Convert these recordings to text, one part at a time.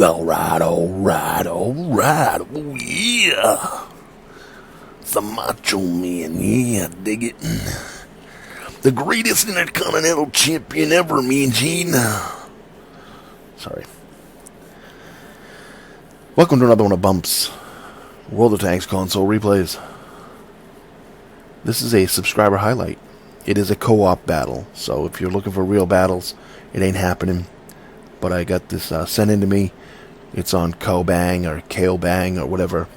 Alright, alright, alright. Oh, yeah. It's the Macho Man. Yeah, dig it. The greatest intercontinental champion ever, Mean Gene. Sorry. Welcome to another one of Bump's World of Tanks console replays. This is a subscriber highlight. It is a co-op battle, so if you're looking for real battles, it ain't happening. But I got this sent in to me. It's on 𝐓𝟗𝟓 or 𝐄𝟑 or whatever.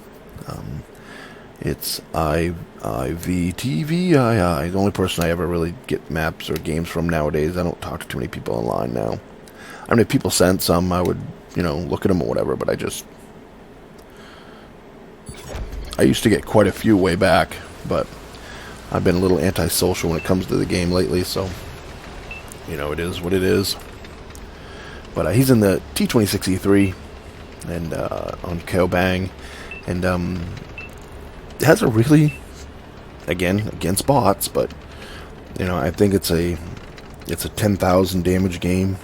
It's IIvTvII. The only person I ever really get maps or games from nowadays. I don't talk to too many people online now. I mean, if people sent some, I would, look at them or whatever. But I used to get quite a few way back. But I've been a little antisocial when it comes to the game lately. So, it is what it is. But he's in the T26E3 and on 𝐓𝟗𝟓 and it has a really, again, against bots, but I think it's a 10,000 damage game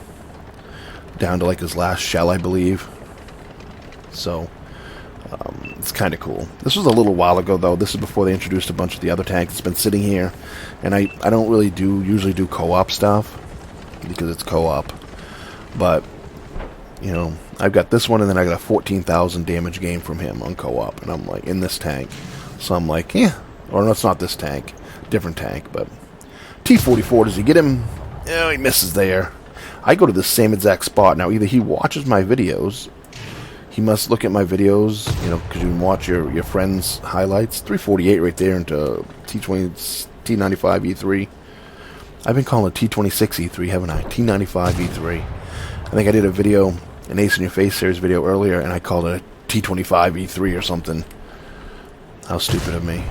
down to like his last shell, I believe. So it's kind of cool. This was a little while ago though. This is before they introduced a bunch of the other tanks. It's been sitting here, and I don't really usually do co-op stuff because it's co-op. But, I've got this one, and then I got a 14,000 damage game from him on co-op, and I'm like, in this tank. So I'm like, yeah. Or no, it's not this tank. Different tank, but T44, does he get him? Oh, he misses there. I go to the same exact spot. Now, either he watches my videos. He must look at my videos, because you can watch your friends' highlights. 348 right there into T95E3. I've been calling it T26E3, haven't I? T95E3. I think I did a video, an Ace in Your Face series video earlier, and I called it a T25E3 or something. How stupid of me.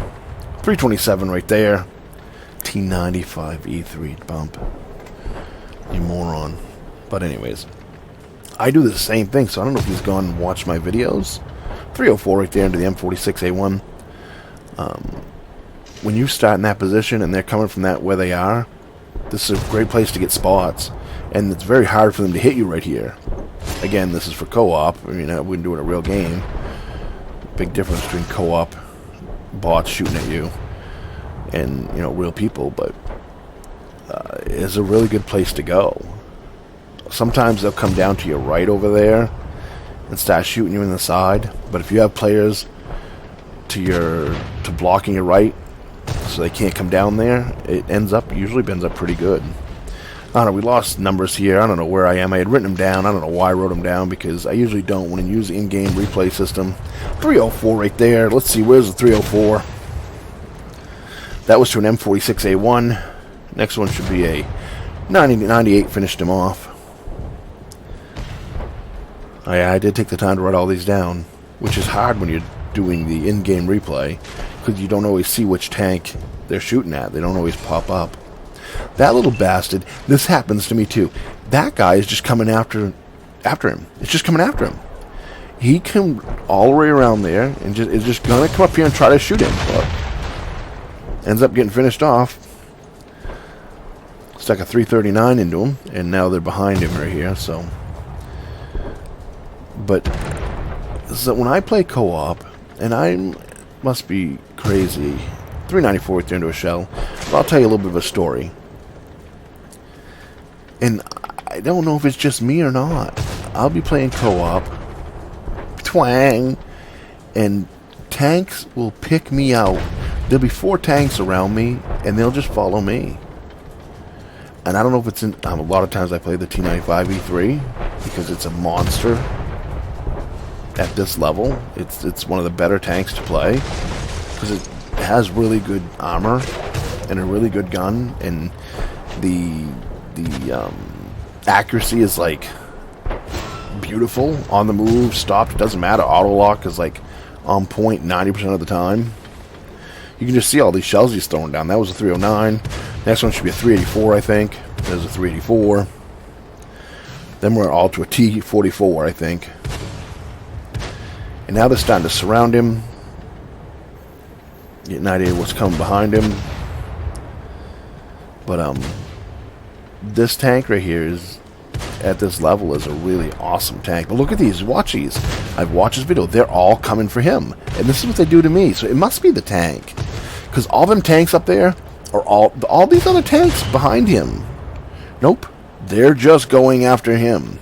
327 right there. T95E3 bump. You moron. But anyways, I do the same thing, so I don't know if he's gone and watched my videos. 304 right there into the M46A1. When you start in that position and they're coming from that where they are, this is a great place to get spots. And it's very hard for them to hit you right here. Again, this is for co-op. I mean, I wouldn't do it in a real game. Big difference between co-op bots shooting at you and, real people. But it's a really good place to go. Sometimes they'll come down to your right over there and start shooting you in the side. But if you have players to blocking your right, so they can't come down there, it usually ends up pretty good. I don't know, we lost numbers here. I don't know where I am. I had written them down. I don't know why I wrote them down, because I usually don't when I use the in-game replay system. 304 right there. Let's see, where's the 304? That was to an M46A1. Next one should be a 98, finished him off. Oh, yeah, I did take the time to write all these down, which is hard when you're doing the in-game replay, because you don't always see which tank they're shooting at. They don't always pop up. That little bastard, this happens to me too. That guy is just coming after him. It's just coming after him. He came all the way around there and is just going to come up here and try to shoot him. But ends up getting finished off. Stuck a 339 into him, and now they're behind him right here. So when I play co-op, and I must be crazy, 394 right there into a shell. But I'll tell you a little bit of a story. And I don't know if it's just me or not. I'll be playing co-op, twang, and tanks will pick me out. There'll be 4 tanks around me, and they'll just follow me. And I don't know if it's in... a lot of times I play the T95E3 because it's a monster at this level. It's one of the better tanks to play because it has really good armor and a really good gun, and the accuracy is like beautiful. On the move, stopped, it doesn't matter. Auto lock is like on point 90% of the time. You can just see all these shells he's throwing down. That was a 309. Next one should be a 384, I think. There's a 384. Then we're all to a T44, I think. And now they're starting to surround him. Get an idea of what's coming behind him. But this tank right here is at this level is a really awesome tank. But look at these. Watch these. I've watched this video. They're all coming for him. And this is what they do to me. So it must be the tank. Because all them tanks up there are all these other tanks behind him. Nope. They're just going after him.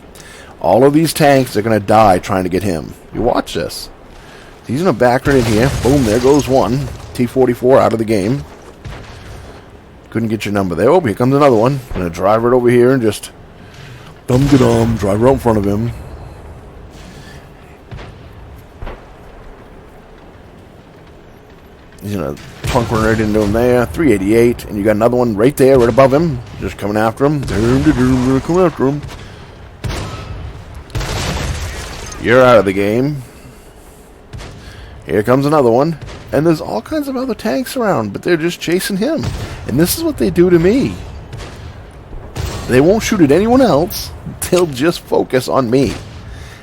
All of these tanks are going to die trying to get him. You watch this. He's going to back right in here. Boom, there goes one. T-44 out of the game. Couldn't get your number there. Oh, here comes another one. I'm going to drive right over here and just drive right in front of him. He's going to plunk one right into him there. 388. And you got another one right there, right above him. Just coming after him. Coming after him. You're out of the game. Here comes another one. And there's all kinds of other tanks around, but they're just chasing him. And this is what they do to me. They won't shoot at anyone else. They'll just focus on me.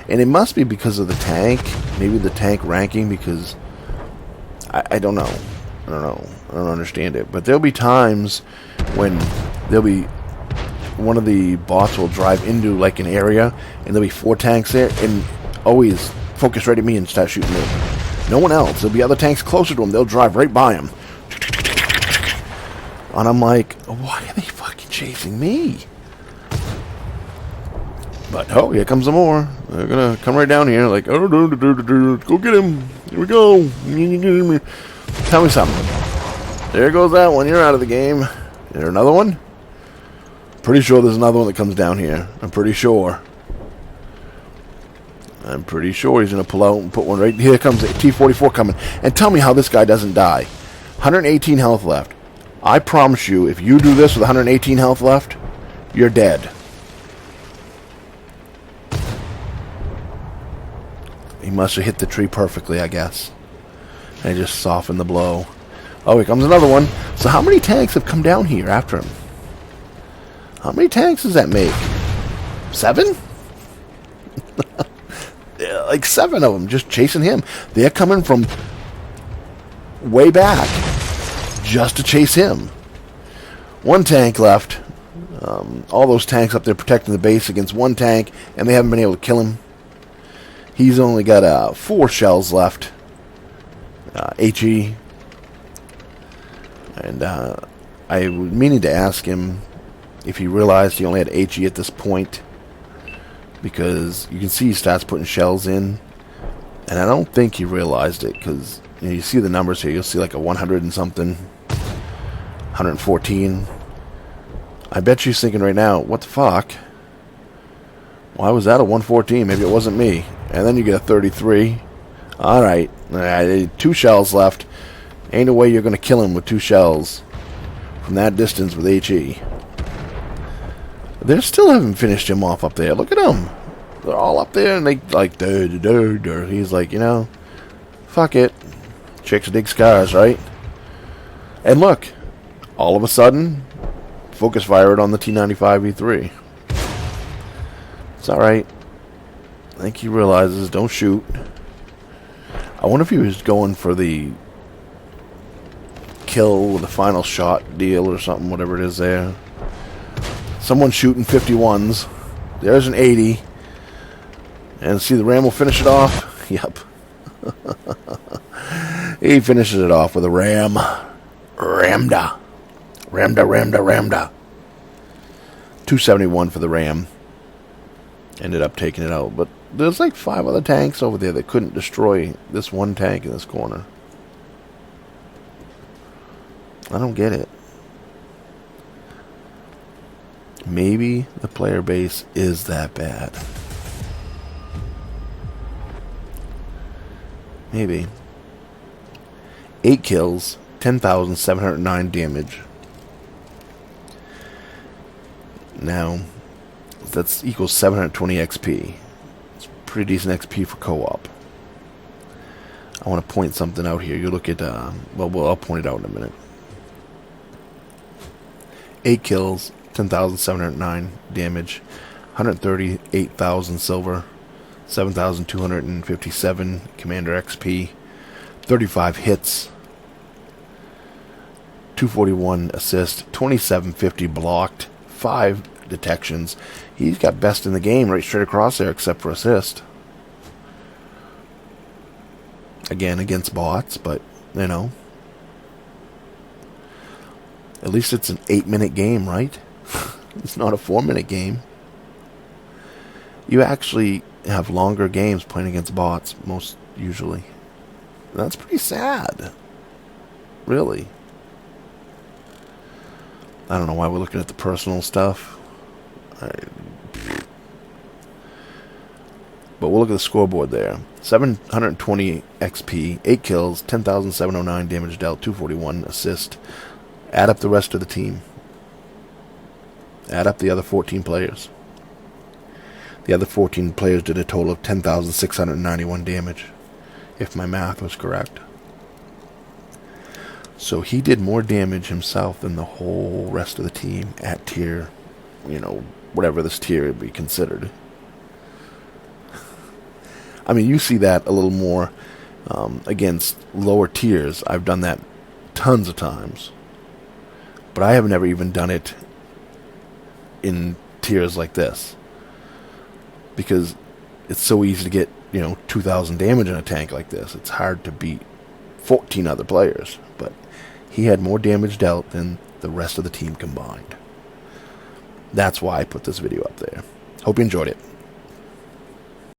And it must be because of the tank. Maybe the tank ranking, because I don't know. I don't understand it. But there'll be times when there'll be one of the bots will drive into like an area, and there'll be 4 tanks there, and always focus right at me and start shooting me. No one else. There'll be other tanks closer to him. They'll drive right by him. And I'm like, why are they fucking chasing me? But, oh, here comes some more. They're going to come right down here like, oh, go get him. Here we go. Tell me something. There goes that one. You're out of the game. Is there another one? Pretty sure there's another one that comes down here. I'm pretty sure. I'm pretty sure he's going to pull out and put one right here. Comes a T-44 coming. And tell me how this guy doesn't die. 118 health left. I promise you, if you do this with 118 health left, you're dead. He must have hit the tree perfectly, I guess. And just softened the blow. Oh, here comes another one. So how many tanks have come down here after him? How many tanks does that make? 7? Like 7 of them just chasing him. They're coming from way back just to chase him. 1 tank left. All those tanks up there protecting the base against 1 tank, and they haven't been able to kill him. He's only got 4 shells left. HE. And I was meaning to ask him if he realized he only had HE at this point, because you can see he starts putting shells in, and I don't think he realized it, because you see the numbers here. You'll see like a 100 and something, 114. I bet you're thinking right now, what the fuck? Why was that a 114? Maybe it wasn't me. And then you get a 33. Alright, 2 shells left. Ain't no way you're going to kill him with 2 shells from that distance with HE. They still haven't finished him off up there. Look at them. They're all up there, and they like, he's like, you know, fuck it. Chicks dig scars, right? And look, all of a sudden, focus fired on the T95E3. It's alright. I think he realizes, don't shoot. I wonder if he was going for the kill with the final shot deal or something, whatever it is there. Someone's shooting 51s. There's an 80. And see, the Ram will finish it off. Yep. He finishes it off with a Ram. Ramda. 271 for the Ram. Ended up taking it out. But there's like 5 other tanks over there that couldn't destroy this 1 tank in this corner. I don't get it. Maybe the player base is that bad. Maybe. 8 kills, 10,709 damage. Now, that's equals 720 XP. It's pretty decent XP for co-op. I want to point something out here. You look at, well, I'll point it out in a minute. 8 kills, 10,709 damage, 138,000 silver, 7,257 commander XP, 35 hits, 241 assist, 2750 blocked, 5 detections. He's got best in the game right straight across there, except for assist. Again, against bots, but, you know. At least it's an 8-minute game, right? It's not a 4-minute game. You actually have longer games playing against bots, most usually. That's pretty sad. Really. I don't know why we're looking at the personal stuff. But we'll look at the scoreboard there. 720 XP, 8 kills, 10,709 damage dealt, 241 assist. Add up the rest of the team. Add up the other 14 players. The other 14 players did a total of 10,691 damage, if my math was correct. So he did more damage himself than the whole rest of the team at tier, you know, whatever this tier would be considered. I mean, you see that a little more against lower tiers. I've done that tons of times. But I have never even done it in tiers like this. Because it's so easy to get, you know, 2,000 damage in a tank like this. It's hard to beat 14 other players. But he had more damage dealt than the rest of the team combined. That's why I put this video up there. Hope you enjoyed it.